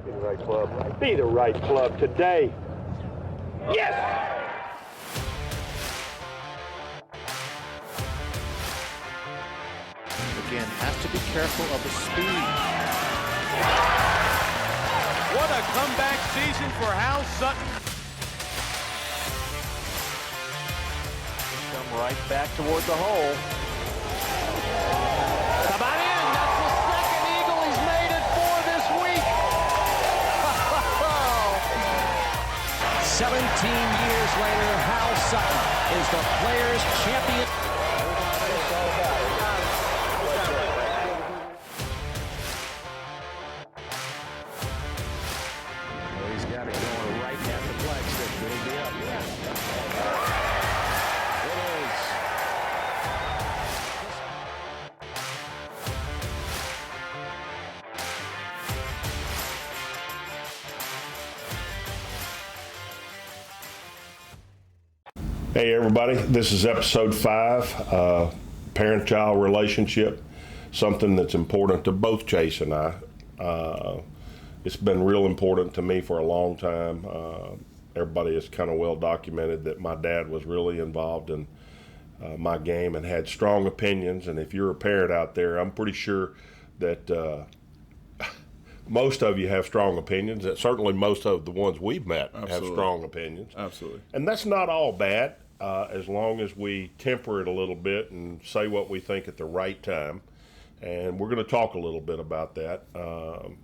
Be the right club. Be the right club today. Yes! Again, has to be careful of the speed. What a comeback season for Hal Sutton. Come right back toward the hole. Come on in. That's the second eagle he's made it for this week. 17 years later, Hal Sutton is the Players' champion. He's got it going right at the flagstick. It'll be up. It is. Hey everybody, this is episode 5, parent-child relationship, something that's important to both Chase and I. It's been real important to me for a long time. Everybody is kind of well documented that my dad was really involved in my game and had strong opinions, and if you're a parent out there, I'm pretty sure that most of you have strong opinions. That certainly most of the ones we've met have strong opinions. Absolutely. And that's not all bad, as long as we temper it a little bit and say what we think at the right time. And we're going to talk a little bit about that. I'm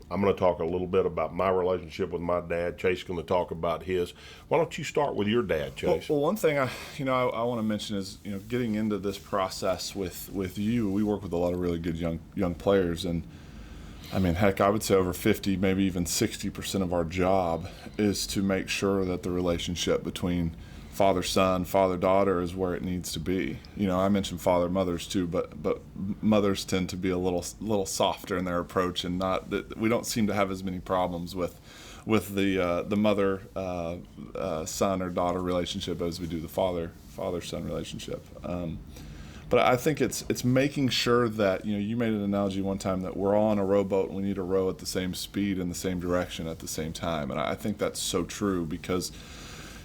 going to talk a little bit about my relationship with my dad. Chase is going to talk about his. Why don't you start with your dad, Chase? Well, one thing I want to mention is, getting into this process with you, we work with a lot of really good young players, and I mean, heck, I would say over 50, maybe even 60% of our job is to make sure that the relationship between father-son, father-daughter is where it needs to be. I mentioned father-mothers too, but mothers tend to be a little softer in their approach, and we don't seem to have as many problems with the mother son or daughter relationship as we do the father-son relationship. But I think it's making sure that, you made an analogy one time that we're all on a rowboat and we need to row at the same speed in the same direction at the same time. And I think that's so true because,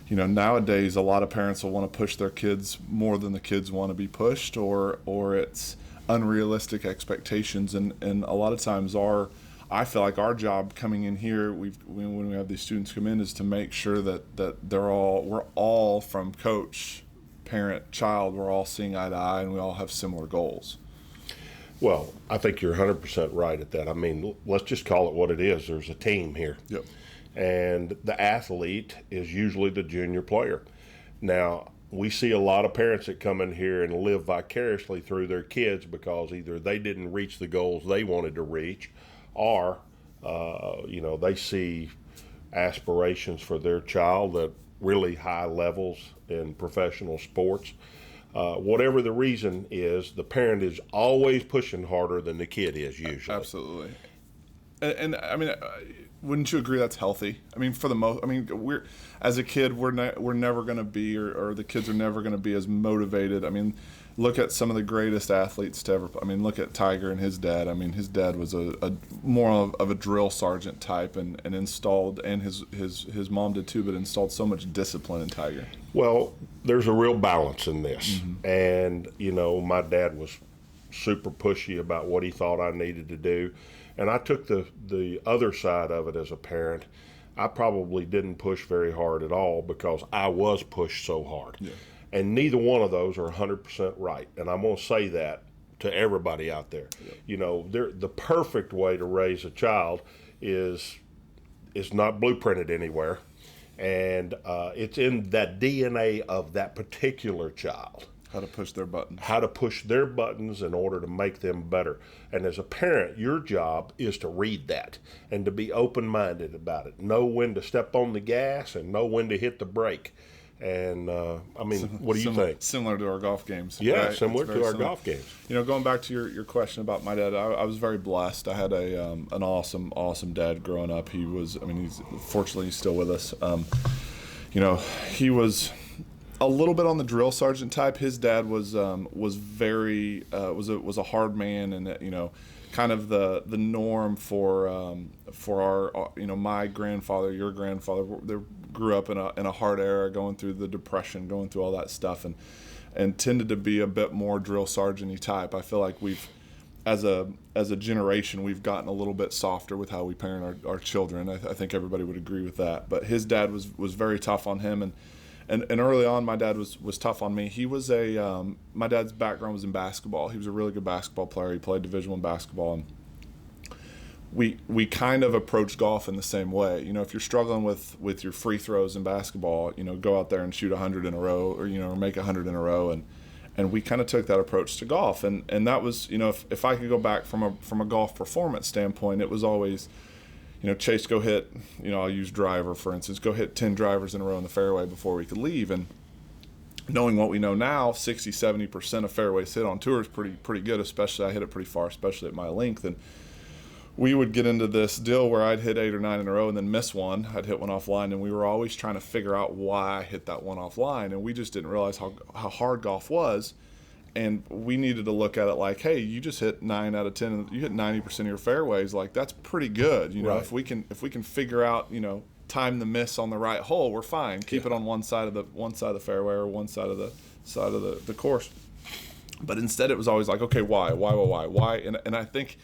nowadays a lot of parents will want to push their kids more than the kids want to be pushed, or it's unrealistic expectations. And a lot of times I feel like our job coming in here, when we have these students come in, is to make sure that we're all from coach, parent, child, we're all seeing eye to eye and we all have similar goals. Well, I think you're 100% right at that. I mean, let's just call it what it is. There's a team here. Yep. And the athlete is usually the junior player. Now, we see a lot of parents that come in here and live vicariously through their kids because either they didn't reach the goals they wanted to reach, or, they see aspirations for their child at really high levels in professional sports. Whatever the reason is, the parent is always pushing harder than the kid is usually. Absolutely. And I mean, wouldn't you agree that's healthy? I mean, for the most, we're as a kid, we're never going to be, or the kids are never going to be as motivated. I mean, look at some of the greatest athletes to ever. I mean, look at Tiger and his dad. I mean, his dad was a more of a drill sergeant type, and installed, and his mom did too, but installed so much discipline in Tiger. Well, there's a real balance in this, and my dad was super pushy about what he thought I needed to do. And I took the other side of it as a parent. I probably didn't push very hard at all because I was pushed so hard. Yeah. And neither one of those are 100% right. And I'm going to say that to everybody out there. Yeah. The perfect way to raise a child is not blueprinted anywhere. And it's in that DNA of that particular child. How to push their buttons. How to push their buttons in order to make them better. And as a parent, your job is to read that and to be open-minded about it. Know when to step on the gas and know when to hit the brake. And, what do you think? Similar to our golf games. Yeah, right? similar to our golf games. Going back to your question about my dad, I was very blessed. I had an awesome dad growing up. Fortunately, he's still with us. He was a little bit on the drill sergeant type. His dad was a hard man, and kind of the norm for our my grandfather, your grandfather. They grew up in a hard era, going through the Depression, going through all that stuff, and tended to be a bit more drill sergeant-y type. I feel like we've, as a generation, we've gotten a little bit softer with how we parent our children. I think everybody would agree with that. But his dad was very tough on him, and early on, my dad was tough on me. He was my dad's background was in basketball. He was a really good basketball player. He played Division I basketball, and we kind of approach golf in the same way. If you're struggling with your free throws in basketball, go out there and shoot 100 in a row, or make 100 in a row, and we kind of took that approach to golf, and that was, if I could go back from a golf performance standpoint, it was always, Chase, go hit, I'll use driver for instance, go hit 10 drivers in a row in the fairway before we could leave. And knowing what we know now, 60-70% of fairways hit on tour is pretty good, especially I hit it pretty far, especially at my length. And we would get into this deal where I'd hit 8 or 9 in a row and then miss one. I'd hit one offline, and we were always trying to figure out why I hit that one offline, and we just didn't realize how hard golf was. And we needed to look at it like, hey, you just hit 9 out of 10, you hit 90% of your fairways. Like, that's pretty good. Right. If we can figure out, time the miss on the right hole, we're fine. Keep it on one side of the fairway or one side of the course. But instead, it was always like, okay, why? And I think,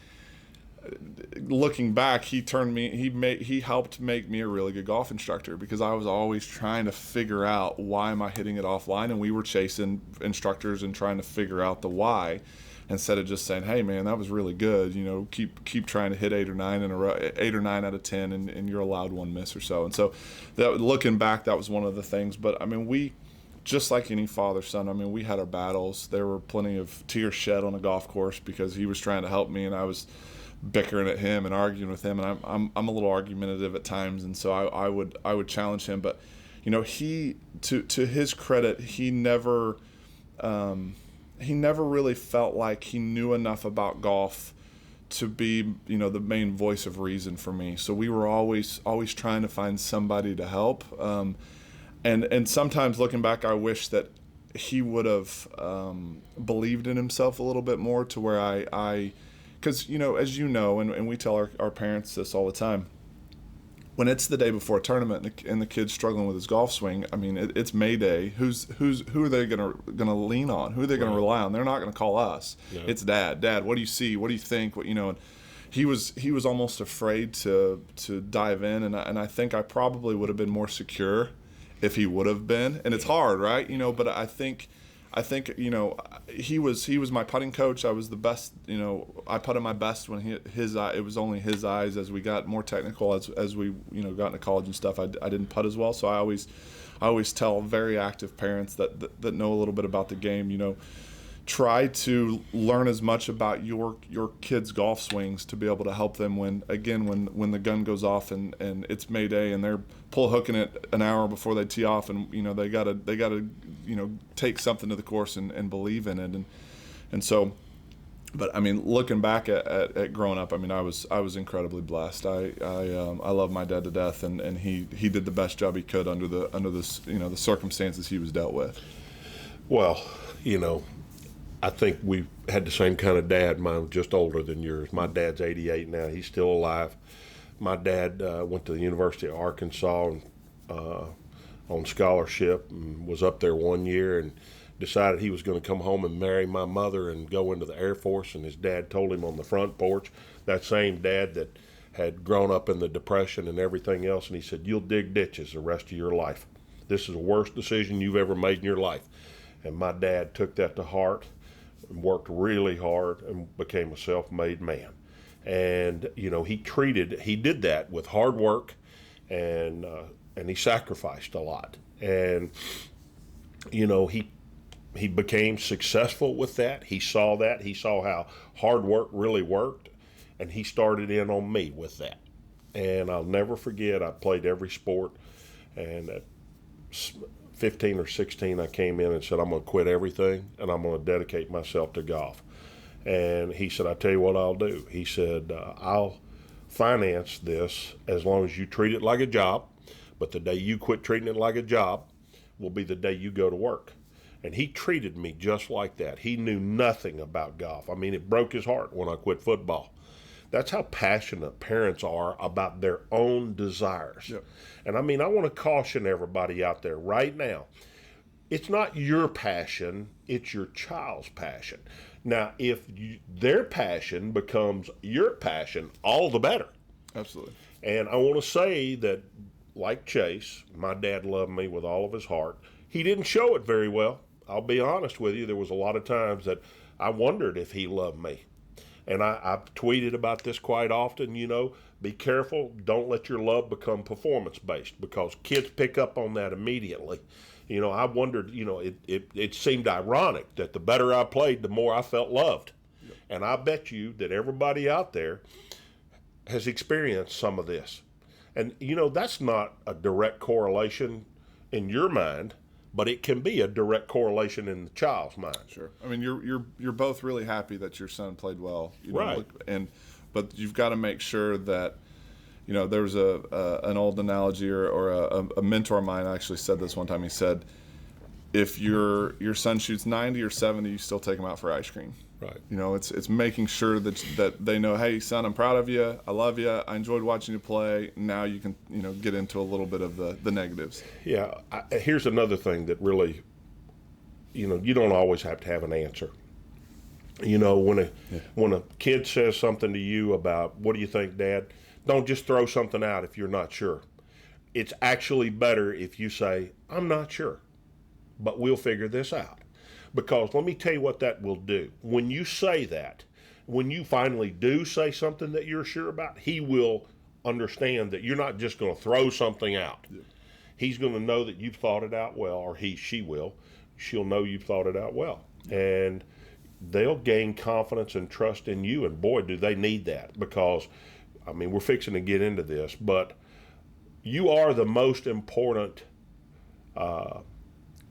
looking back, he helped make me a really good golf instructor, because I was always trying to figure out why am I hitting it offline, and we were chasing instructors and trying to figure out the why, instead of just saying, hey man, that was really good, keep trying to hit 8 or 9 in a row, 8 or 9 out of 10, and you're allowed one miss or so. And so that, looking back, that was one of the things. But I mean, we, just like any father-son, I mean, we had our battles. There were plenty of tears shed on a golf course because he was trying to help me and I was bickering at him and arguing with him, and I'm a little argumentative at times, and so I would challenge him. But he, to his credit, he never really felt like he knew enough about golf to be the main voice of reason for me. So we were always trying to find somebody to help, and sometimes looking back, I wish that he would have believed in himself a little bit more, to where I because, as and we tell our parents this all the time, when it's the day before a tournament and the kid's struggling with his golf swing, I mean, it's May Day. Who are they gonna lean on? Who are they gonna rely on? They're not gonna call us. Yeah. It's Dad. Dad, what do you see? What do you think? And he was almost afraid to dive in, and I think I probably would have been more secure if he would have been. And it's hard, right? But I think he was my putting coach. I was the best. I putted my best when it was only his eyes. As we got more technical, as we got into college and stuff, I didn't putt as well. So I always tell very active parents that know a little bit about the game, try to learn as much about your kids' golf swings to be able to help them when the gun goes off and it's May Day and they're pull hooking it an hour before they tee off, and they gotta take something to the course and believe in it, and so. But I mean, looking back at growing up, I mean, I was incredibly blessed. I love my dad to death, and he did the best job he could under the circumstances he was dealt with. Well, I think we had the same kind of dad. Mine was just older than yours. My dad's 88 now. He's still alive. My dad went to the University of Arkansas on scholarship and was up there 1 year and decided he was going to come home and marry my mother and go into the Air Force. And his dad told him on the front porch, that same dad that had grown up in the Depression and everything else, and he said, "You'll dig ditches the rest of your life. This is the worst decision you've ever made in your life." And my dad took that to heart and worked really hard and became a self-made man. And he did that with hard work, and he sacrificed a lot. And he became successful with that. He saw that. He saw how hard work really worked, and he started in on me with that. And I'll never forget, I played every sport, and at 15 or 16, I came in and said, "I'm going to quit everything, and I'm going to dedicate myself to golf." And he said, "I tell you what I'll do." He said, "I'll finance this as long as you treat it like a job, but the day you quit treating it like a job will be the day you go to work." And he treated me just like that. He knew nothing about golf. I mean, it broke his heart when I quit football. That's how passionate parents are about their own desires. Yep. And I mean, I want to caution everybody out there right now. It's not your passion, it's your child's passion. Now, if their passion becomes your passion, all the better. Absolutely. And I want to say that, like Chase, my dad loved me with all of his heart. He didn't show it very well. I'll be honest with you. There was a lot of times that I wondered if he loved me. And I've tweeted about this quite often, be careful. Don't let your love become performance-based, because kids pick up on that immediately. I wondered, it seemed ironic that the better I played, the more I felt loved. Yep. And I bet you that everybody out there has experienced some of this. And, that's not a direct correlation in your mind, but it can be a direct correlation in the child's mind. Sure. I mean, you're both really happy that your son played well, right? But you've got to make sure that, there's an old analogy or a mentor of mine actually said this one time. He said, if your son shoots 90 or 70, you still take him out for ice cream. Right. It's making sure that they know, hey, son, I'm proud of you. I love you. I enjoyed watching you play. Now you can, get into a little bit of the negatives. Yeah. Here's another thing that really, you don't always have to have an answer. When a kid says something to you about, what do you think, Dad? Don't just throw something out if you're not sure. It's actually better if you say, I'm not sure, but we'll figure this out. Because let me tell you what that will do. When you say that, when you finally do say something that you're sure about, he will understand that you're not just going to throw something out. Yeah. He's going to know that you've thought it out well, or she will. She'll know you've thought it out well. And they'll gain confidence and trust in you. And boy, do they need that, because, I mean, we're fixing to get into this, but you are the most important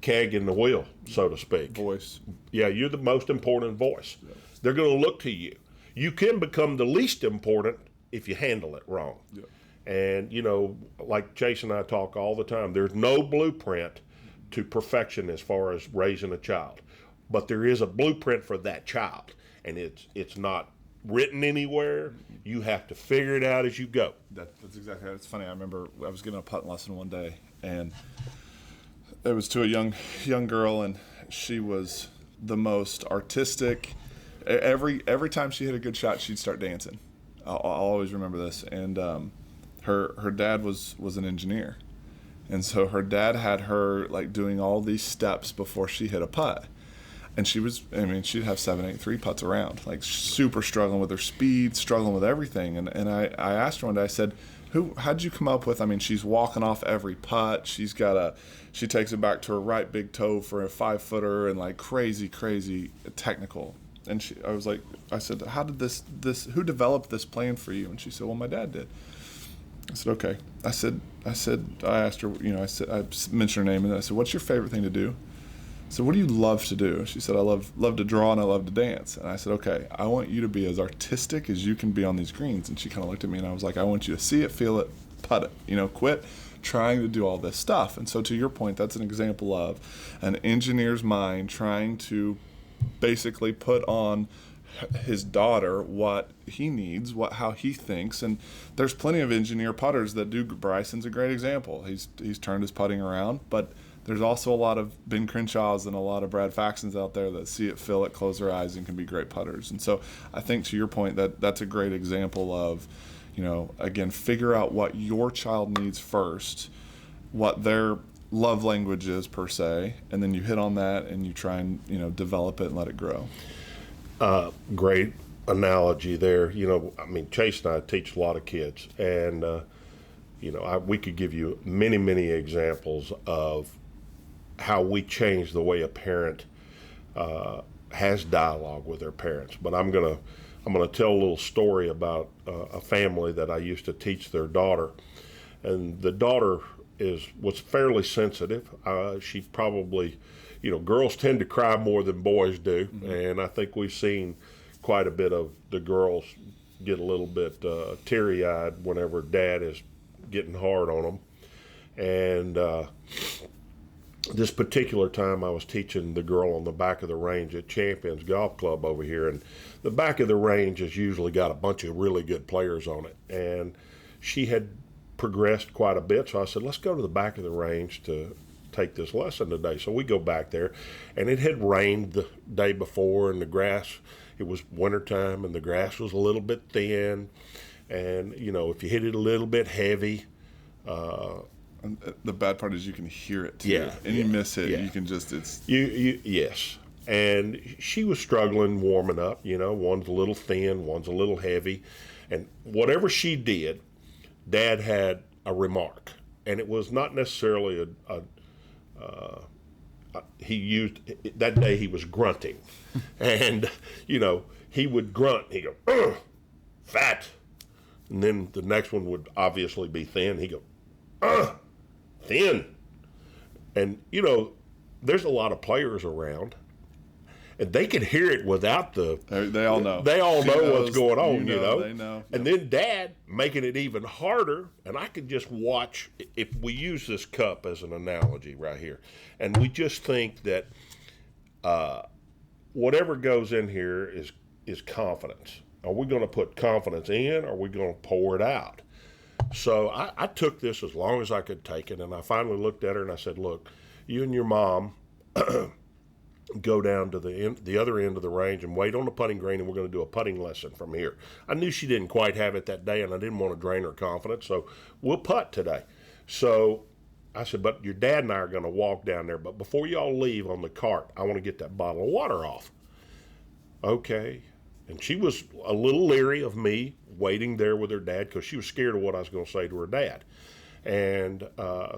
keg in the wheel, so to speak. Voice. Yeah, you're the most important voice. Yeah. They're going to look to you. You can become the least important if you handle it wrong. Yeah. And, like Chase and I talk all the time, there's no blueprint to perfection as far as raising a child. But there is a blueprint for that child, and it's not written anywhere. You have to figure it out as you go. That's exactly right. It's funny. I remember I was giving a putting lesson one day, and it was to a young girl, and she was the most artistic. Every time she hit a good shot, she'd start dancing. I'll always remember this. And her dad was an engineer, and so her dad had her like doing all these steps before she hit a putt. And she'd have 7, 8, 3 putts around, like super struggling with her speed, struggling with everything. And I asked her one day, I said, how'd you come up with, she's walking off every putt. She takes it back to her right big toe for a 5-footer and like crazy technical. And I said, how did who developed this plan for you? And she said, well, my dad did. I said, okay. I asked her, I mentioned her name, and I said, what's your favorite thing to do? So what do you love to do? She said, I love to draw and I love to dance. And I said, okay, I want you to be as artistic as you can be on these greens. And she kind of looked at me and I was like, I want you to see it, feel it, putt it, quit trying to do all this stuff. And so to your point, that's an example of an engineer's mind trying to basically put on his daughter what he needs, how he thinks. And there's plenty of engineer putters that do. Bryson's a great example. He's turned his putting around, but there's also a lot of Ben Crenshaws and a lot of Brad Faxons out there that see it, feel it, close their eyes, and can be great putters. And so I think to your point that's a great example of, again, figure out what your child needs first, what their love language is per se, and then you hit on that and you try and, develop it and let it grow. Great analogy there. Chase and I teach a lot of kids, and, we could give you many, many examples of how we change the way a parent has dialogue with their parents. But I'm gonna tell a little story about a family that I used to teach their daughter, and the daughter was fairly sensitive. She probably, girls tend to cry more than boys do, mm-hmm. and I think we've seen quite a bit of the girls get a little bit teary-eyed whenever dad is getting hard on them, and this particular time I was teaching the girl on the back of the range at Champions Golf Club over here, and the back of the range has usually got a bunch of really good players on it, and she had progressed quite a bit, so I said, let's go to the back of the range to take this lesson today. So we go back there, and it had rained the day before, and the grass, it was wintertime, and the grass was a little bit thin, and you know, if you hit it a little bit heavy, And the bad part is you can hear it too. Yeah, And you miss it, yeah. you can just, it's, yes. And she was struggling warming up, you know, one's a little thin, one's a little heavy, and whatever she did, Dad had a remark, and it was not necessarily he used, that day he was grunting, and, you know, he would grunt, he'd go, ugh, fat, and then the next one would obviously be thin, he'd go, ugh, thin. And, you know, there's a lot of players around, and they can hear it without the. they all know. They all She know knows, what's going on, you know. They know. And then Dad making it even harder, and I could just watch, if we use this cup as an analogy right here, and we just think that whatever goes in here is confidence. Are we going to put confidence in, or are we going to pour it out? So I took this as long as I could take it, and I finally looked at her and I said, look, you and your mom go down to the other end of the range and wait on the putting green, and we're going to do a putting lesson from here. I knew she didn't quite have it that day, and I didn't want to drain her confidence, so we'll putt today. So I said, but your dad and I are going to walk down there, but before y'all leave on the cart, I want to get that bottle of water off. Okay. And she was a little leery of me waiting there with her dad because she was scared of what I was going to say to her dad. And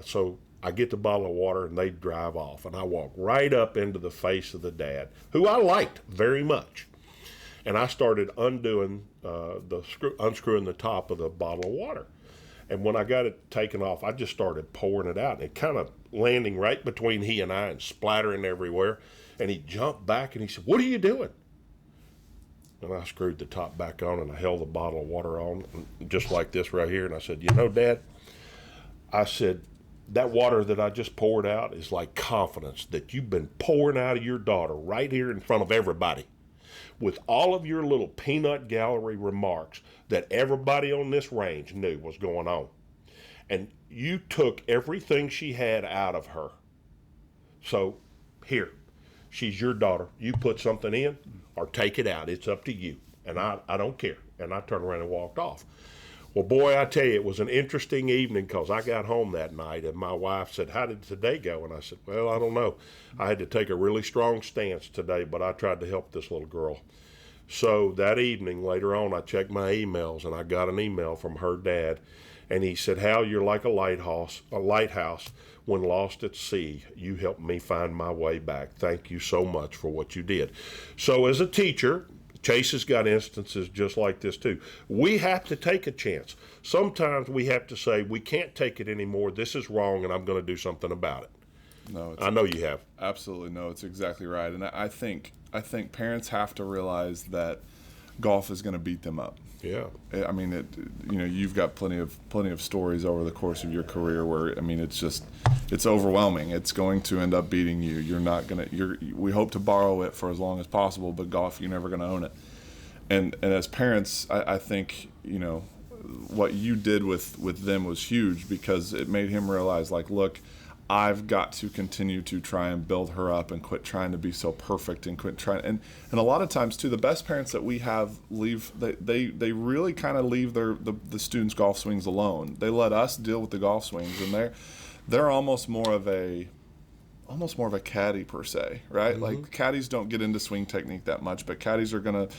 so I get the bottle of water, and they drive off. And I walk right up into the face of the dad, who I liked very much. And I started unscrewing the top of the bottle of water. And when I got it taken off, I just started pouring it out. And it kind of landing right between he and I and splattering everywhere. And he jumped back and he said, "What are you doing?" And I screwed the top back on, and I held the bottle of water on, just like this right here. And I said, "You know, Dad," I said, "that water that I just poured out is like confidence that you've been pouring out of your daughter right here in front of everybody, with all of your little peanut gallery remarks that everybody on this range knew was going on. And you took everything she had out of her. So here, she's your daughter. You put something in or take it out. It's up to you. And I don't care." And I turned around and walked off. Well, boy, I tell you, it was an interesting evening because I got home that night and my wife said, "How did today go?" And I said, "Well, I don't know. I had to take a really strong stance today, but I tried to help this little girl." So that evening, later on, I checked my emails and I got an email from her dad. And he said, "Hal, you're like a lighthouse when lost at sea. You helped me find my way back. Thank you so much for what you did." So as a teacher, Chase has got instances just like this too. We have to take a chance. Sometimes we have to say, we can't take it anymore. This is wrong, and I'm going to do something about it. No, I know you have. Absolutely, no, it's exactly right. And I think parents have to realize that golf is going to beat them up. Yeah. I mean, you've got plenty of stories over the course of your career where, I mean, it's overwhelming. It's going to end up beating you. We hope to borrow it for as long as possible, but golf, you're never going to own it. And as parents, I think, what you did with them was huge because it made him realize, like, look, I've got to continue to try and build her up and quit trying to be so perfect and quit trying. And a lot of times too, the best parents that we have they really kind of leave the students' golf swings alone. They let us deal with the golf swings, and they're almost more of a caddy per se, right? Mm-hmm. Like caddies don't get into swing technique that much, but caddies are going to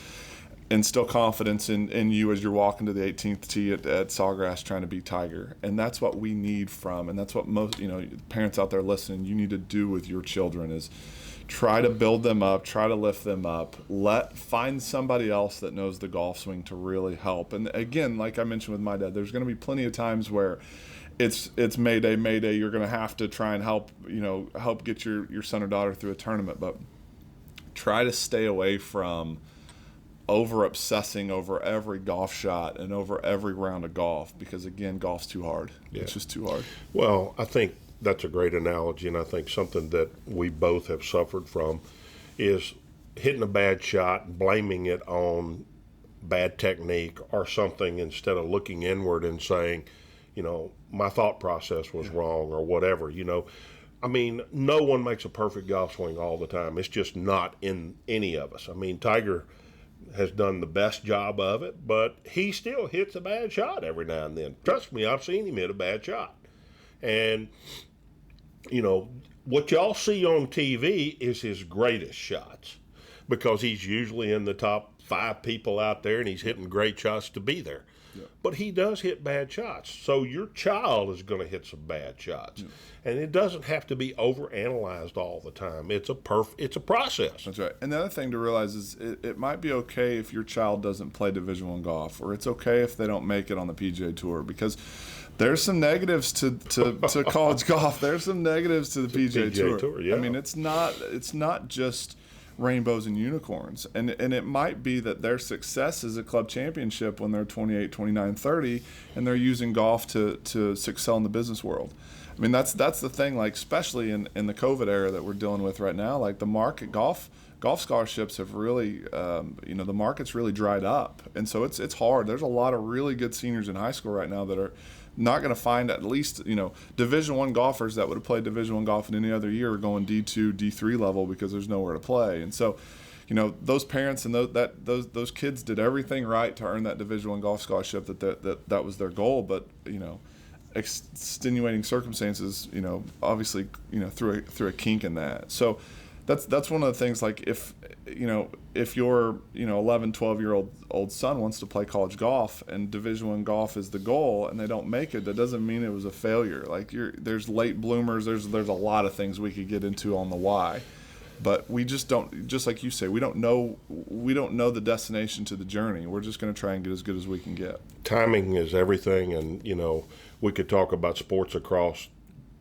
instill confidence in you as you're walking to the 18th tee at Sawgrass trying to beat Tiger. And that's what we need and that's what most, parents out there listening, you need to do with your children is try to build them up, try to lift them up, find somebody else that knows the golf swing to really help. And again, like I mentioned with my dad, there's going to be plenty of times where it's Mayday, you're going to have to try and help get your son or daughter through a tournament, but try to stay away from over obsessing over every golf shot and over every round of golf because, again, golf's too hard. Yeah. It's just too hard. Well, I think that's a great analogy, and I think something that we both have suffered from is hitting a bad shot and blaming it on bad technique or something instead of looking inward and saying, my thought process was wrong or whatever. I mean, no one makes a perfect golf swing all the time. It's just not in any of us. I mean, Tiger has done the best job of it, but he still hits a bad shot every now and then. Trust me, I've seen him hit a bad shot. And, what y'all see on TV is his greatest shots because he's usually in the top 5 people out there and he's hitting great shots to be there. Yeah. But he does hit bad shots. So your child is going to hit some bad shots. Yeah. And it doesn't have to be overanalyzed all the time. It's a process. That's right. And the other thing to realize is it might be okay if your child doesn't play Division I golf, or it's okay if they don't make it on the PGA Tour, because there's some negatives to college golf. There's some negatives to the PGA Tour. Yeah. I mean, it's not just rainbows and unicorns, and it might be that their success is a club championship when they're 28, 29, 30, and they're using golf to excel in the business world. I mean, that's the thing, like, especially in the COVID era that we're dealing with right now, like the market golf scholarships have really the market's really dried up, and so it's hard. There's a lot of really good seniors in high school right now that are not going to find at least Division I golfers that would have played Division I golf in any other year are going D2, D3 level because there's nowhere to play. And so, those parents and those kids did everything right to earn that Division I golf scholarship. That was their goal, but extenuating circumstances, obviously, through a kink in that. So that's one of the things. Like if your 11, 12-year-old son wants to play college golf and Division I golf is the goal and they don't make it, that doesn't mean it was a failure. Like there's late bloomers. There's a lot of things we could get into on the why, but we just don't. Just like you say, we don't know the destination to the journey. We're just going to try and get as good as we can get. Timing is everything, and we could talk about sports across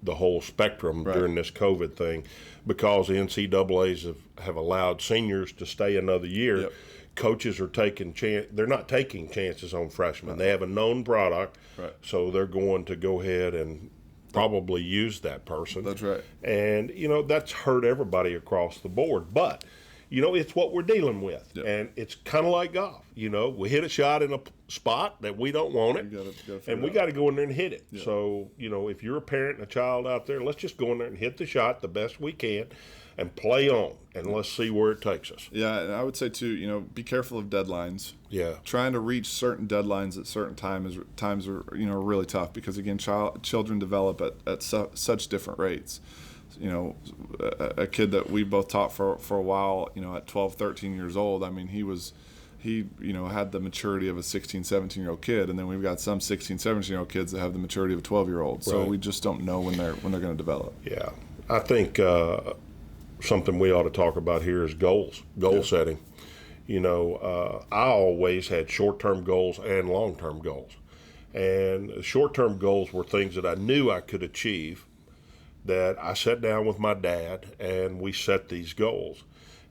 the whole spectrum during this COVID thing, because the NCAAs have allowed seniors to stay another year. Yep. Coaches are taking they're not taking chances on freshmen. Right. They have a known product, so they're going to go ahead and probably use that person. That's right. And that's hurt everybody across the board. But it's what we're dealing with. Yep. And it's kind of like golf. We hit a shot in a spot that we don't want it, and we got to go in there and hit it. Yep. So, if you're a parent and a child out there, let's just go in there and hit the shot the best we can and play on, and let's see where it takes us. Yeah, and I would say, too, be careful of deadlines. Yeah. Trying to reach certain deadlines at certain times are really tough because, again, children develop at such different rates. A kid that we both taught for a while, at 12, 13 years old, I mean, he had the maturity of a 16, 17-year-old kid, and then we've got some 16, 17-year-old kids that have the maturity of a 12-year-old. So we just don't know when they're going to develop. Yeah. I think something we ought to talk about here is goal setting. I always had short-term goals and long-term goals. And short-term goals were things that I knew I could achieve, that I sat down with my dad and we set these goals.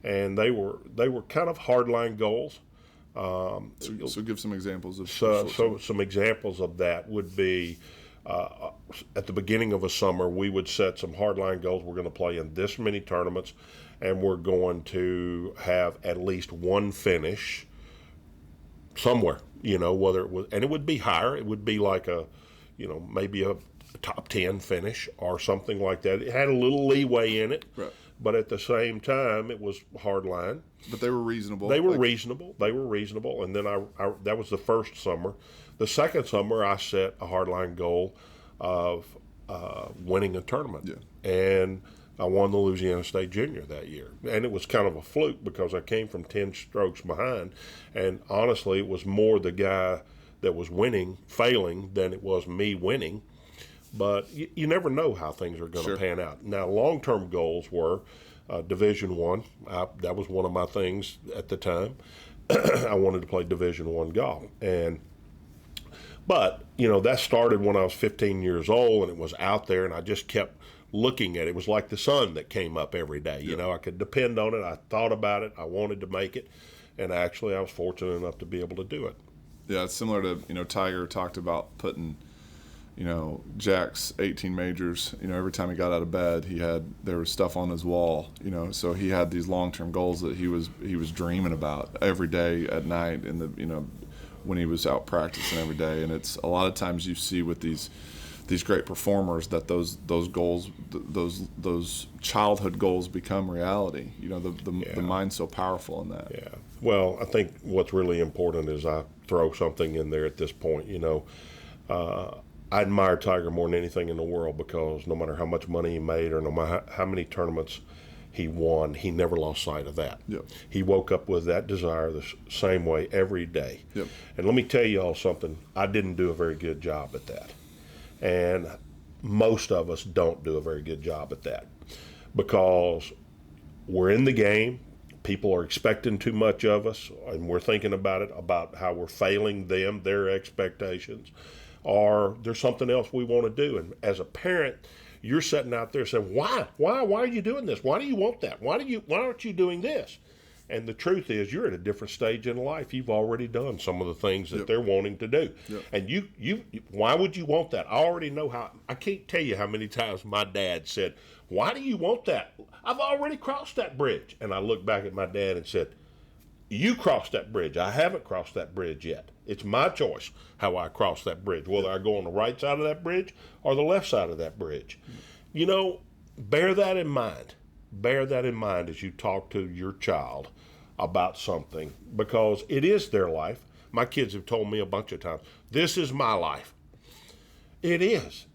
And they were kind of hardline goals. So give some examples of some examples of that would be at the beginning of a summer we would set some hardline goals. We're going to play in this many tournaments, and we're going to have at least one finish somewhere. Whether it was, and it would be higher. It would be like maybe a top 10 finish or something like that. It had a little leeway in it. Right. But at the same time, it was hardline. But they were reasonable. They were reasonable. And then I that was the first summer. The second summer, I set a hardline goal of winning a tournament. Yeah. And I won the Louisiana State Junior that year. And it was kind of a fluke because I came from 10 strokes behind. And honestly, it was more the guy that was winning failing than it was me winning. But you never know how things are going to pan out. Now, long-term goals were Division I. That was one of my things at the time. I wanted to play Division I golf. But that started when I was 15 years old, and it was out there, and I just kept looking at it. It was like the sun that came up every day. I could depend on it. I thought about it. I wanted to make it. And actually, I was fortunate enough to be able to do it. Yeah, it's similar to, Tiger talked about putting Jack's 18 majors, every time he got out of bed, there was stuff on his wall, so he had these long-term goals that he was dreaming about every day at night when he was out practicing every day. And it's a lot of times you see with these great performers that those goals, those childhood goals become reality. The mind's so powerful in that. Yeah. Well, I think what's really important is I throw something in there at this point. I admire Tiger more than anything in the world because no matter how much money he made or no matter how many tournaments he won, he never lost sight of that. Yep. He woke up with that desire the same way every day. Yep. And let me tell you all something. I didn't do a very good job at that. And most of us don't do a very good job at that because we're in the game. People are expecting too much of us, and we're thinking about how we're failing them, their expectations, or there's something else we want to do. And as a parent, you're sitting out there saying, why are you doing this? Why do you want that? Why aren't you doing this? And the truth is, you're at a different stage in life. You've already done some of the things that they're wanting to do. Yep. And you why would you want that? I already know how. I can't tell you how many times my dad said, why do you want that? I've already crossed that bridge. And I looked back at my dad and said, you crossed that bridge. I haven't crossed that bridge yet. It's my choice how I cross that bridge, whether I go on the right side of that bridge or the left side of that bridge. Bear that in mind. Bear that in mind as you talk to your child about something, because it is their life. My kids have told me a bunch of times, this is my life. It is.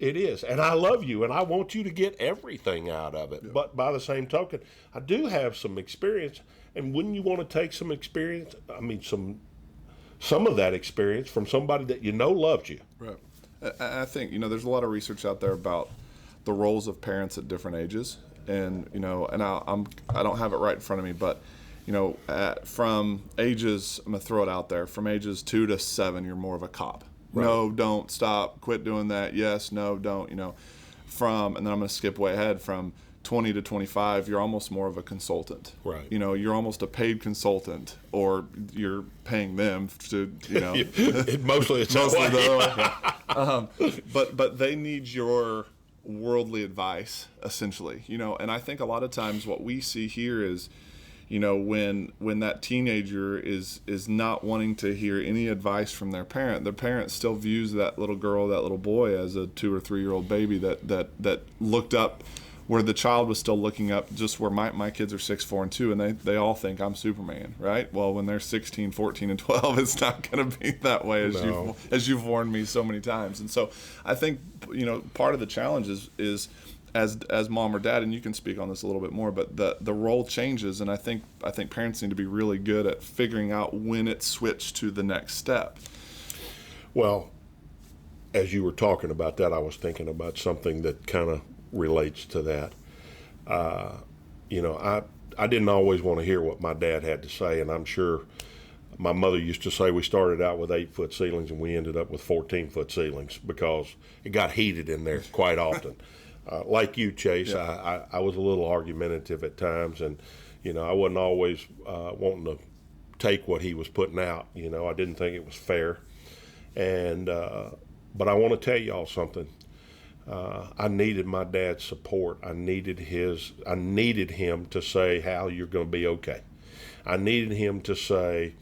And I love you, and I want you to get everything out of it. Yeah. But by the same token, I do have some experience, and wouldn't you want to take some experience, some of that experience from somebody that loves you? Right. I think, there's a lot of research out there about the roles of parents at different ages. And, and I don't have it right in front of me, but from ages, I'm going to throw it out there, from ages 2 to 7, you're more of a cop. Right. No, don't, stop, quit doing that. Yes, no, don't, and then I'm going to skip way ahead. From 20 to 25, you're almost more of a consultant. Right. You're almost a paid consultant, or you're paying them to, Mostly it's the other way. But they need your worldly advice, essentially, and I think a lot of times what we see here is, when that teenager is not wanting to hear any advice from their parent still views that little girl, that little boy as a 2 or 3 year old baby that looked up where the child was still looking up, just where my kids are 6, 4, and 2, and they all think I'm Superman, right? Well, when they're 16, 14, and 12, it's not going to be that way as you've warned me so many times. And so I think, part of the challenge is as mom or dad, and you can speak on this a little bit more, but the role changes, and I think parents need to be really good at figuring out when it's switched to the next step. Well, as you were talking about that, I was thinking about something that kind of relates to that. I didn't always want to hear what my dad had to say, and I'm sure my mother used to say we started out with 8-foot ceilings and we ended up with 14-foot ceilings because it got heated in there quite often. Like you, Chase, yeah. I was a little argumentative at times, and I wasn't always wanting to take what he was putting out. I didn't think it was fair, and but I want to tell y'all something. I needed my dad's support. I needed him to say, Hal, you're going to be okay. I needed him to say,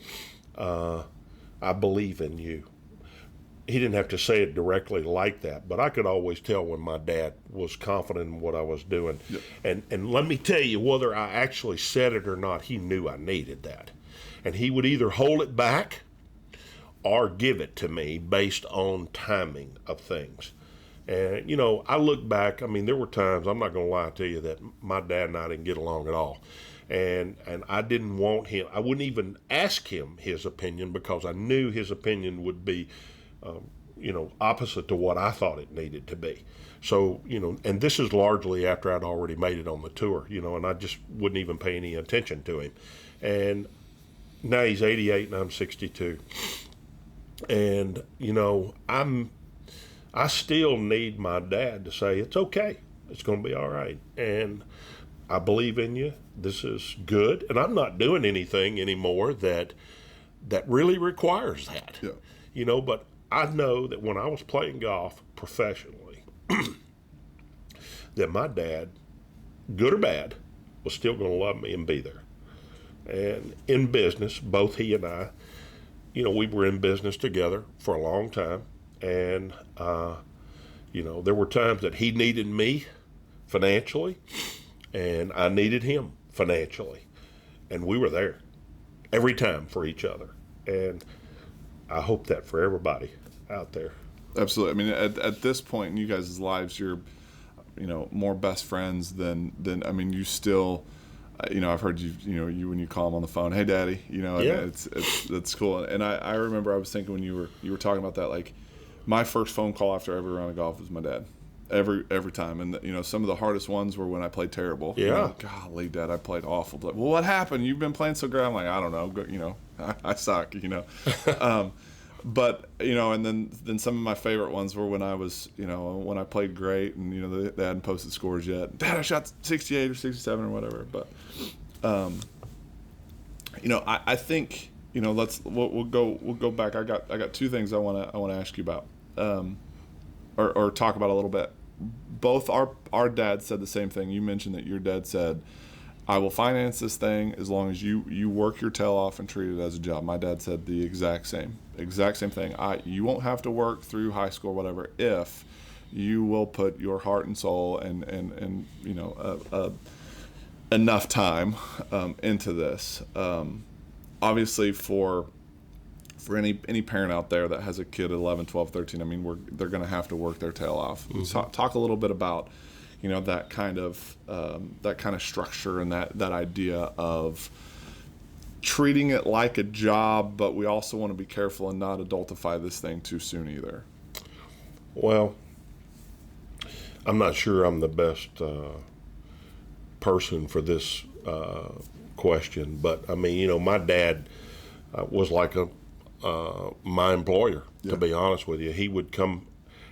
I believe in you. He didn't have to say it directly like that, but I could always tell when my dad was confident in what I was doing. Yep. And let me tell you, whether I actually said it or not, he knew I needed that. And he would either hold it back or give it to me based on timing of things. And, I look back, there were times, I'm not going to lie to you, that my dad and I didn't get along at all. And I didn't want him, I wouldn't even ask him his opinion because I knew his opinion would be, opposite to what I thought it needed to be. So, and this is largely after I'd already made it on the tour, and I just wouldn't even pay any attention to him. And now he's 88 and I'm 62. And, I still need my dad to say, it's okay. It's going to be all right. And I believe in you. This is good. And I'm not doing anything anymore that really requires that. Yeah. But I know that when I was playing golf professionally, that my dad, good or bad, was still going to love me and be there. And in business, both he and I, we were in business together for a long time. And, there were times that he needed me financially and I needed him financially. And we were there every time for each other. And I hope that for everybody out there. Absolutely. I mean, at this point in you guys' lives, you're, more best friends than you still, I've heard you when you call him on the phone, hey daddy, Yeah. it's cool. And I remember I was thinking when you were talking about that, like my first phone call after every round of golf was my dad. Every time. And some of the hardest ones were when I played terrible. Yeah. Golly, Dad, I played awful. But, well, what happened? You've been playing so great. I'm like, I don't know. I suck. But and then some of my favorite ones were when I was when I played great and they hadn't posted scores yet. Dad, I shot 68 or 67 or whatever. But I think we'll go back. I got two things I want to ask you about. Or talk about a little bit. Both our dads said the same thing. You mentioned that your dad said, I will finance this thing as long as you work your tail off and treat it as a job. My dad said the exact same thing. You won't have to work through high school or whatever if you will put your heart and soul and enough time into this. Obviously for any parent out there that has a kid at 11, 12, 13, they're going to have to work their tail off. Mm-hmm. Talk a little bit about, that kind of structure and that idea of treating it like a job, but we also want to be careful and not adultify this thing too soon either. Well, I'm not sure I'm the best person for this question, but my dad was like my employer, to be honest with you. He would come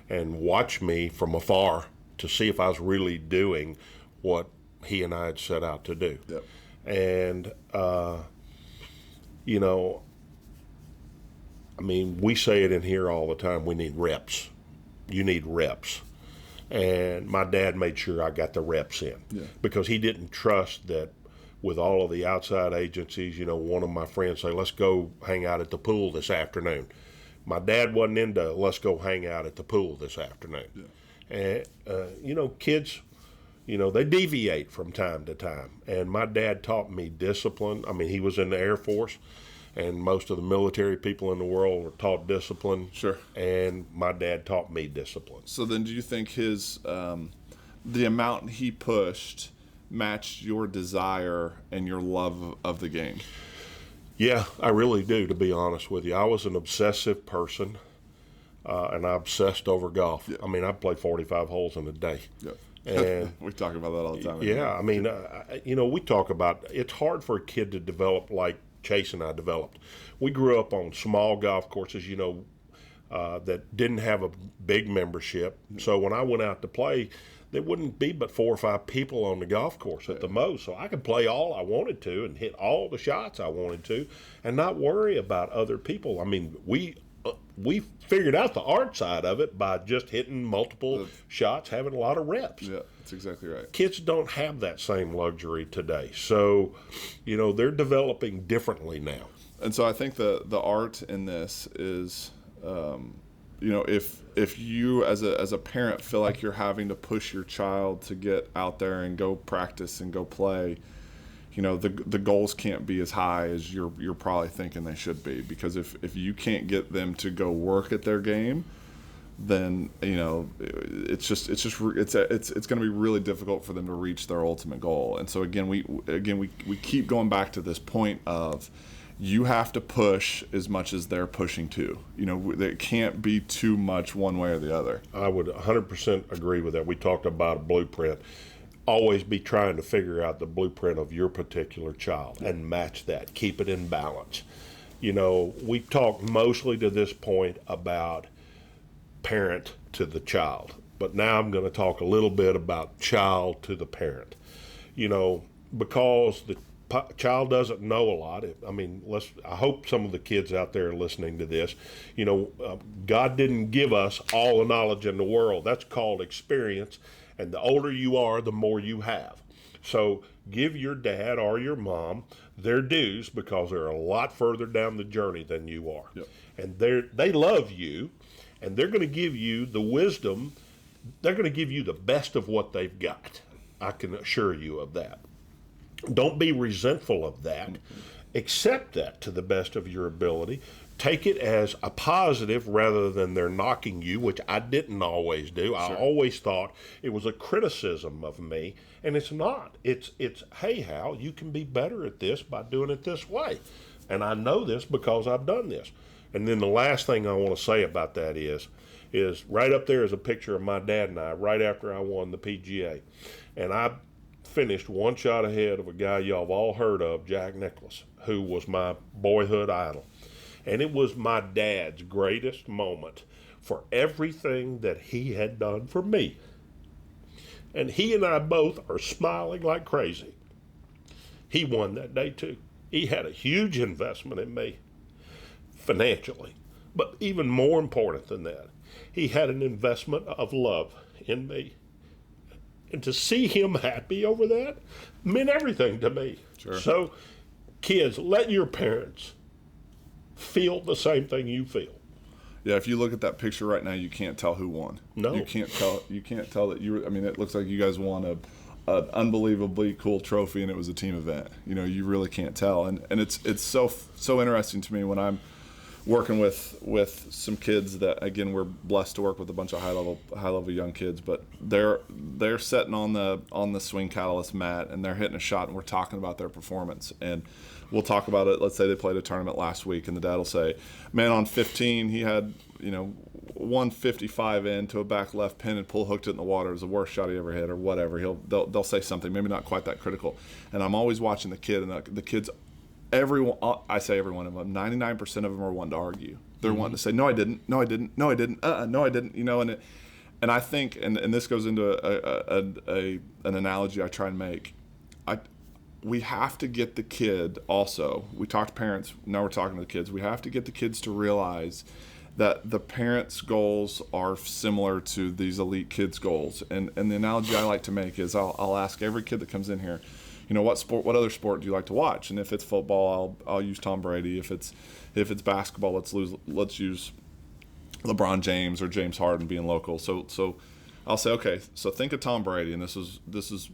and watch me from afar to see if I was really doing what he and I had set out to do. Yep. And, we say it in here all the time, we need reps. You need reps. And my dad made sure I got the reps in because he didn't trust that with all of the outside agencies, one of my friends say, let's go hang out at the pool this afternoon. My dad wasn't into let's go hang out at the pool this afternoon. Yeah. And, kids, they deviate from time to time. And my dad taught me discipline. He was in the Air Force, and most of the military people in the world were taught discipline. Sure. And my dad taught me discipline. So then do you think his the amount he pushed matched your desire and your love of the game? Yeah, I really do, to be honest with you. I was an obsessive person, and I obsessed over golf. Yeah. I played 45 holes in a day. Yeah. And we talk about that all the time. Yeah, we talk about it's hard for a kid to develop like Chase and I developed. We grew up on small golf courses, that didn't have a big membership. So when I went out to play, there wouldn't be but 4 or 5 people on the golf course at the most. So I could play all I wanted to and hit all the shots I wanted to and not worry about other people. We figured out the art side of it by just hitting multiple shots, having a lot of reps. Yeah, that's exactly right. Kids don't have that same luxury today. So, they're developing differently now. And so I think the art in this is, if you as a parent feel like you're having to push your child to get out there and go practice and go play, the goals can't be as high as you're probably thinking they should be, because if you can't get them to go work at their game, then it's going to be really difficult for them to reach their ultimate goal. And so again we keep going back to this point of you have to push as much as they're pushing too. There can't be too much one way or the other. I would 100% agree with that. We talked about a blueprint. Always be trying to figure out the blueprint of your particular child and match that. Keep it in balance. We've talked mostly to this point about parent to the child, but now I'm going to talk a little bit about child to the parent. Because child doesn't know a lot. I mean, I hope some of the kids out there are listening to this. You know, God didn't give us all the knowledge in the world. That's called experience. And the older you are, the more you have. So give your dad or your mom their dues, because they're a lot further down the journey than you are. Yep. And they love you, and they're going to give you the wisdom. They're going to give you the best of what they've got. I can assure you of that. Don't be resentful of that. Accept that to the best of your ability. Take it as a positive rather than they're knocking you, which I didn't always do. I always thought it was a criticism of me, and it's not. It's hey, Hal, you can be better at this by doing it this way. And I know this because I've done this. And then the last thing I want to say about that is right up there is a picture of my dad and I right after I won the PGA. And I finished one shot ahead of a guy y'all have all heard of, Jack Nicklaus, who was my boyhood idol. And it was my dad's greatest moment for everything that he had done for me. And he and I both are smiling like crazy. He won that day too. He had a huge investment in me, financially. But even more important than that, he had an investment of love in me. And to see him happy over that meant everything to me. Sure. So, kids, let your parents feel the same thing you feel. Yeah, if you look at that picture right now, you can't tell who won. No. You can't tell. You can't tell that you. I mean, it looks like you guys won an unbelievably cool trophy, and it was a team event. You know, you really can't tell, and it's so interesting to me when I'm working with some kids that, again, we're blessed to work with a bunch of high level young kids, but they're sitting on the Swing Catalyst mat and they're hitting a shot, and we're talking about their performance, and we'll talk about it. Let's say they played a tournament last week, and the dad will say, man, on 15 he had 155 in to a back left pin and pull hooked it in the water. It was the worst shot he ever hit, or whatever. They'll say something, maybe not quite that critical, and I'm always watching the kid, and the kids, everyone, I say every one of them, 99% of them are one to argue. They're wanting to say, no, I didn't, no, I didn't, no, I didn't, no, I didn't, and I think, and this goes into an analogy I try and make. We have to get the kid also. We talked to parents, now we're talking to the kids. We have to get the kids to realize that the parents' goals are similar to these elite kids' goals. And the analogy I like to make is I'll ask every kid that comes in here, what other sport do you like to watch? And if it's football, I'll use Tom Brady. If it's basketball, let's use LeBron James or James Harden being local. So I'll say, okay, so think of Tom Brady, and this is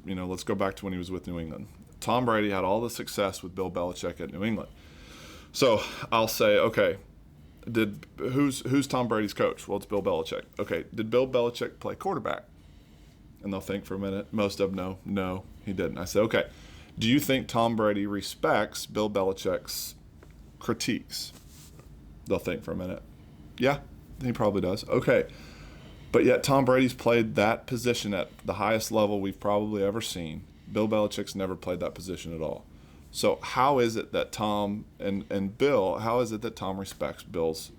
let's go back to when he was with New England. Tom Brady had all the success with Bill Belichick at New England. So I'll say, okay, who's Tom Brady's coach? Well, it's Bill Belichick. Okay, did Bill Belichick play quarterback? And they'll think for a minute. Most of them no, he didn't. I say, okay, do you think Tom Brady respects Bill Belichick's critiques? They'll think for a minute. Yeah, he probably does. Okay, but yet Tom Brady's played that position at the highest level we've probably ever seen. Bill Belichick's never played that position at all. So how is it that Tom and Bill, how is it that Tom respects Bill's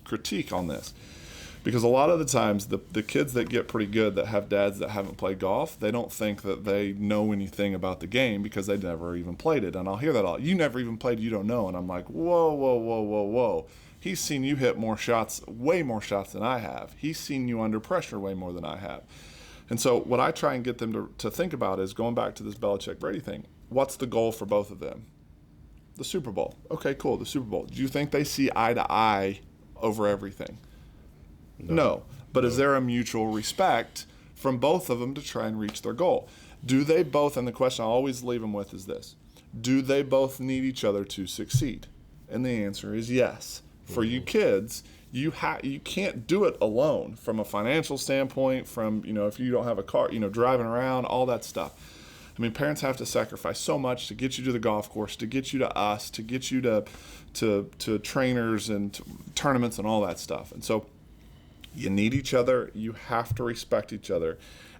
critique on this? Because a lot of the times the kids that get pretty good that have dads that haven't played golf, they don't think that they know anything about the game because they never even played it. And I'll hear that all. You never even played, you don't know. And I'm like, whoa. He's seen you hit more shots, way more shots than I have. He's seen you under pressure way more than I have. And so what I try and get them to think about is going back to this Belichick-Brady thing. What's the goal for both of them? The Super Bowl. Okay, cool, the Super Bowl. Do you think they see eye to eye over everything? No. But is there a mutual respect from both of them to try and reach their goal? Do they both, and the question I always leave them with is this, do they both need each other to succeed? And the answer is yes. For you kids, you can't do it alone from a financial standpoint, from, if you don't have a car, driving around, all that stuff. I mean, parents have to sacrifice so much to get you to the golf course, to get you to us, to get you to trainers and to tournaments and all that stuff. And so you need each other. You have to respect each other.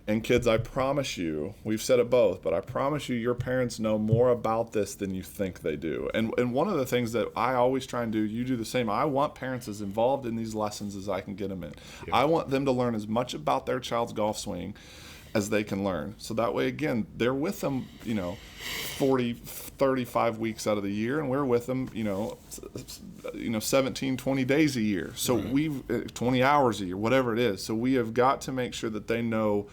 And kids, I promise you, we've said it both, but I promise you your parents know more about this than you think they do. And one of the things that I always try and do, you do the same, I want parents as involved in these lessons as I can get them in. Yeah. I want them to learn as much about their child's golf swing as they can learn. So that way, again, they're with them, 35 weeks out of the year, and we're with them, 17, 20 days a year. So we've 20 hours a year, whatever it is. So we have got to make sure that they know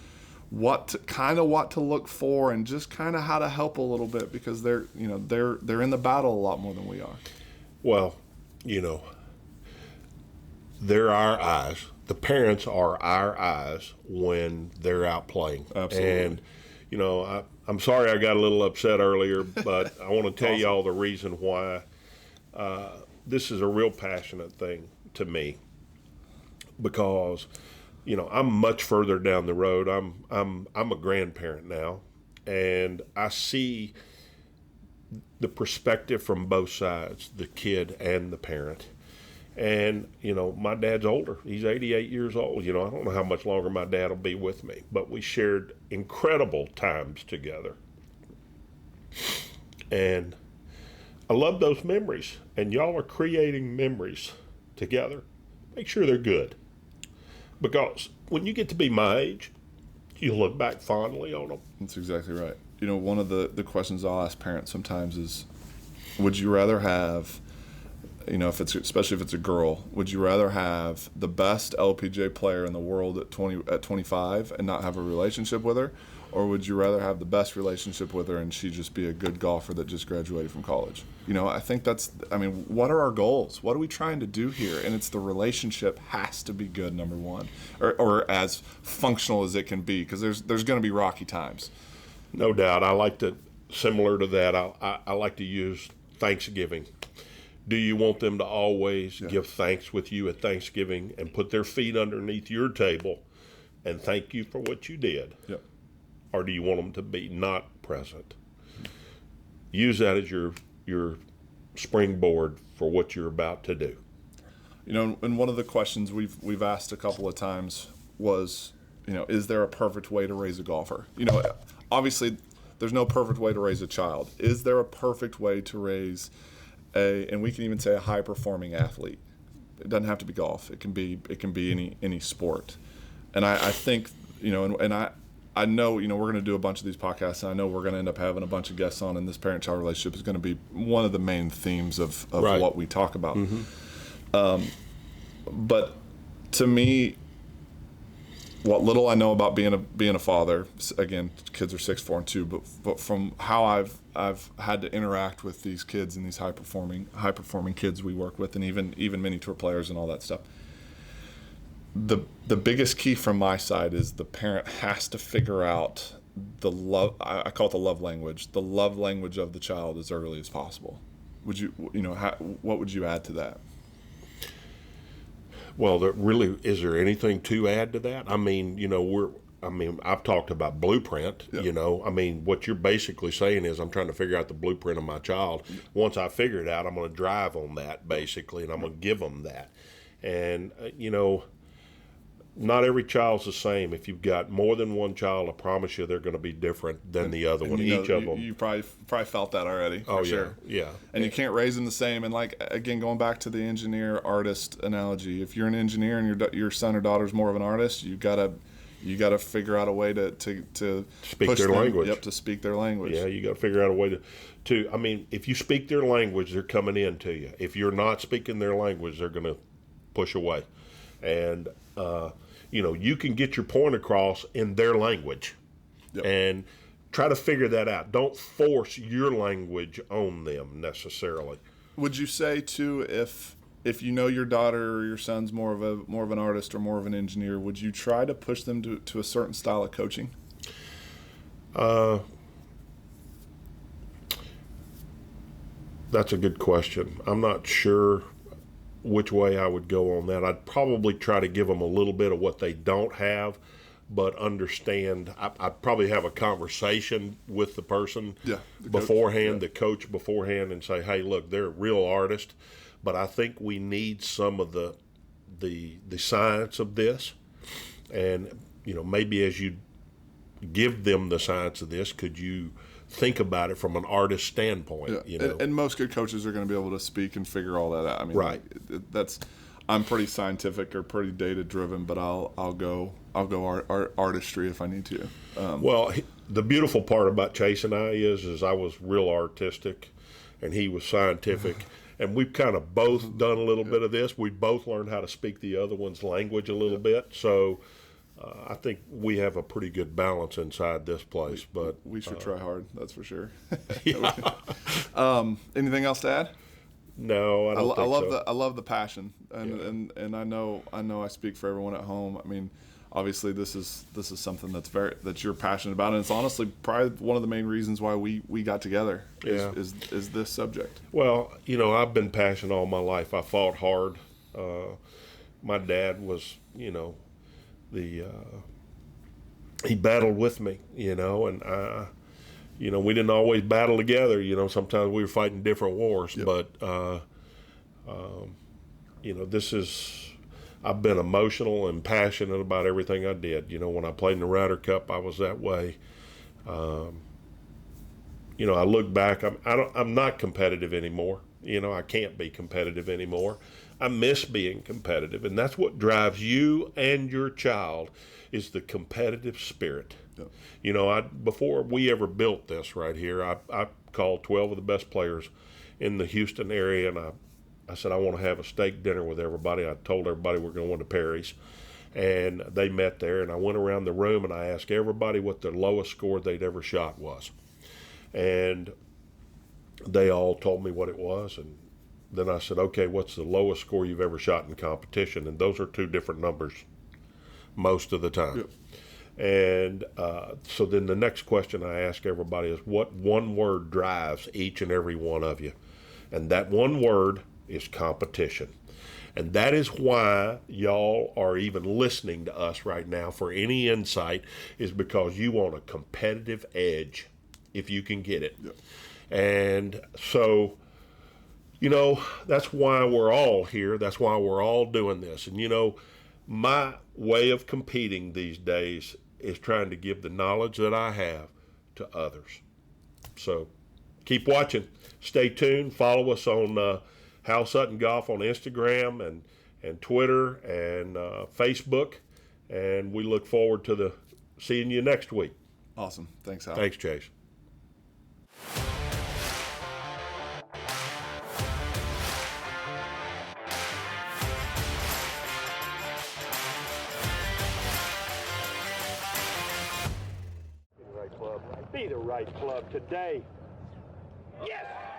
what to look for, and just kind of how to help a little bit, because they're in the battle a lot more than we are. Well, they're our eyes. The parents are our eyes when they're out playing. Absolutely. And, I'm sorry I got a little upset earlier, but I want to tell y'all the reason why this is a real passionate thing to me, because, I'm much further down the road. I'm a grandparent now, and I see the perspective from both sides, the kid and the parent. And, my dad's older. He's 88 years old. I don't know how much longer my dad will be with me, but we shared incredible times together. And I love those memories. And y'all are creating memories together. Make sure they're good. Because when you get to be my age, you'll look back fondly on them. That's exactly right. One of the questions I'll ask parents sometimes is, would you rather have, especially if it's a girl, would you rather have the best LPGA player in the world at 25 and not have a relationship with her, or would you rather have the best relationship with her and she just be a good golfer that just graduated from college? I think what are our goals? What are we trying to do here? And it's the relationship has to be good, number one, or as functional as it can be, because there's going to be rocky times. No doubt. Similar to that, I like to use Thanksgiving. Do you want them to always give thanks with you at Thanksgiving and put their feet underneath your table and thank you for what you did? Yep. Or do you want them to be not present? Use that as your springboard for what you're about to do. And one of the questions we've asked a couple of times was, is there a perfect way to raise a golfer? Obviously there's no perfect way to raise a child. Is there a perfect way to raise and we can even say a high-performing athlete? It doesn't have to be golf. It can be any sport. And I think, I know, we're going to do a bunch of these podcasts, and I know we're going to end up having a bunch of guests on, and this parent-child relationship is going to be one of the main themes of right. what we talk about. Mm-hmm. But to me, what little I know about being a father, again, kids are 6, 4, and 2, but from how I've had to interact with these kids and these high performing kids we work with, and even mini tour players and all that stuff, the biggest key from my side is the parent has to figure out the love. I call it the love language of the child as early as possible. Would you what would you add to that? Well, is there anything to add to that? I've talked about blueprint, what you're basically saying is I'm trying to figure out the blueprint of my child. Once I figure it out, I'm going to drive on that basically, and I'm going to give them that. And, not every child's the same. If you've got more than one child, I promise you they're going to be different than the other one. Each of them. You probably felt that already. For sure. Yeah. And you can't raise them the same. And again, going back to the engineer-artist analogy, if you're an engineer and your son or daughter's more of an artist, you got to figure out a way to speak their language. Yep, to speak their language. Yeah, you got to figure out a way to. If you speak their language, they're coming into you. If you're not speaking their language, they're going to push away. And you can get your point across in their language. Yep. And try to figure that out. Don't force your language on them necessarily. Would you say too, if your daughter or your son's more of an artist or more of an engineer, would you try to push them to a certain style of coaching? That's a good question. I'm not sure which way I would go on that. I'd probably try to give them a little bit of what they don't have, but understand. I'd probably have a conversation with the person beforehand, the coach beforehand, and say, hey, look, they're a real artist, but I think we need some of the science of this. And, maybe as you give them the science of this, could you think about it from an artist standpoint? And most good coaches are going to be able to speak and figure all that out. Right. I'm pretty scientific or pretty data driven, but I'll go I'll go artistry if I need to. Well, the beautiful part about Chase and I is I was real artistic, and he was scientific, and we've kind of both done a little bit of this. We both learned how to speak the other one's language a little bit, so I think we have a pretty good balance inside this place. But we should try hard, that's for sure. yeah. Anything else to add? No, I don't think love so. I love the passion, and I know I speak for everyone at home. I mean, obviously this is something that you're passionate about, and it's honestly probably one of the main reasons why we got together is this subject. Well, I've been passionate all my life. I fought hard. My dad was, he battled with me, and we didn't always battle together. Sometimes we were fighting different wars. Yep. But, I've been emotional and passionate about everything I did. When I played in the Ryder Cup, I was that way. I look back, I'm not competitive anymore. I can't be competitive anymore. I miss being competitive, and that's what drives you and your child is the competitive spirit. Yep. Before we ever built this right here, I called 12 of the best players in the Houston area, and I said I want to have a steak dinner with everybody. I told everybody we're going to Perry's, and they met there, and I went around the room and I asked everybody what their lowest score they'd ever shot was, and they all told me what it was. And then I said, okay, what's the lowest score you've ever shot in competition? And those are two different numbers most of the time. Yep. And so then the next question I ask everybody is, what one word drives each and every one of you? And that one word is competition. And that is why y'all are even listening to us right now for any insight, is because you want a competitive edge if you can get it. Yep. And so, that's why we're all here. That's why we're all doing this. And, my way of competing these days is trying to give the knowledge that I have to others. So keep watching. Stay tuned. Follow us on Hal Sutton Golf on Instagram and Twitter and Facebook. And we look forward to seeing you next week. Awesome. Thanks, Hal. Thanks, Chase. Be the right club today. Yes!